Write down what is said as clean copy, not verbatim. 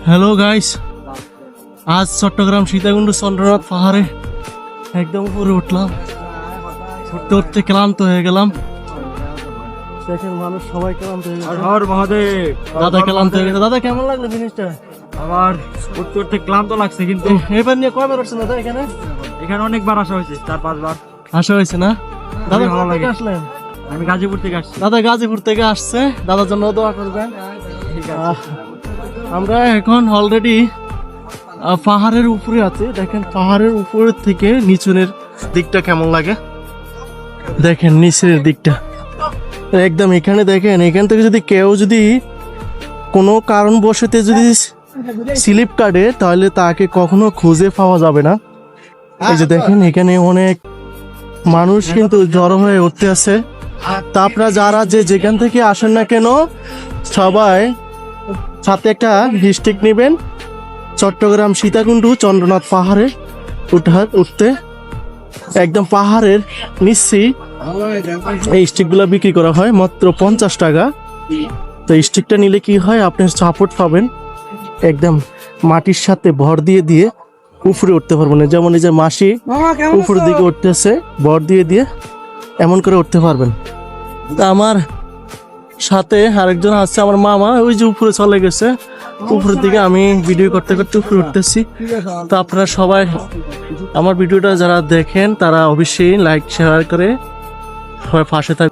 Hello guys, আজ চট্টগ্রাম সীতাকুণ্ড চন্দ্রনাথ পাহাড়ে একদম উপরে উঠলাম। উঠতে উঠতে ক্লান্ত হয়ে গেলাম। দেখেন মানুষ সবাই ক্লান্ত হয়ে গেছে। হর মহাদেব। দাদা ক্লান্ত হয়ে গেছে। দাদা কেমন লাগলো জিনিসটা? আমার উঠতে উঠতে ক্লান্ত লাগছে, কিন্তু এবার নিয়ে কয়বার উঠছেন দাদা? এখানে এখানে অনেকবার আসা হয়েছে, 4-5 বার আসা হয়েছে না? দাদা ভালো কোথা থেকে লাগে। আসলেন? আমি গাজীপুর থেকে আসছি। দাদা গাজীপুর থেকে আসছে, দাদার জন্য দোয়া করবেন। ঠিক আছে। আমরা এখন অলরেডি পাহাড়ের উপরে আছি। দেখেন পাহাড়ের উপরের থেকে নিচনের দিকটা কেমন লাগে, দেখেন নিচের দিকটা একদম। এখানে দেখেন, এখান থেকে যদি কেউ যদি কোনো কারণবশত যদি স্লিপ কাটে তাহলে তাকে কখনো খুঁজে পাওয়া যাবে না। এই যে দেখেন এখানে অনেক মানুষ কিন্তু জড়ো হয়ে উঠতে আছে। তা আপনারা যারা যেখান থেকে আসেন না কেন, সবাই সাথে একটা স্টিক নেবেন। চট্টগ্রাম সীতাকুণ্ড চন্দ্রনাথ পাহাড়ে উঠতে একদম পাহাড়ের নিচে এই স্টিকগুলো বিক্রি করা হয় মাত্র 50 টাকা। তো এই স্টিকটা নিলে কি হয়, আপনি সাপোর্ট পাবেন, একদম মাটির সাথে ভর দিয়ে দিয়ে উপরে উঠতে পারবেন। যেমন এই যে মাসি উপরের দিকে উঠতেছে, ভর দিয়ে দিয়ে এমন করে উঠতে পারবেন। তা আমার সাথে আরেকজন আছে, আমার মামা, ওই যে উপরে চলে গেছে উপরের দিকে। আমি ভিডিও করতে করতে উপরে উঠতেছি। তো আপনারা সবাই আমার ভিডিওটা যারা দেখেন তারা অবশ্যই লাইক শেয়ার করে সবাই পাশে থাকবেন।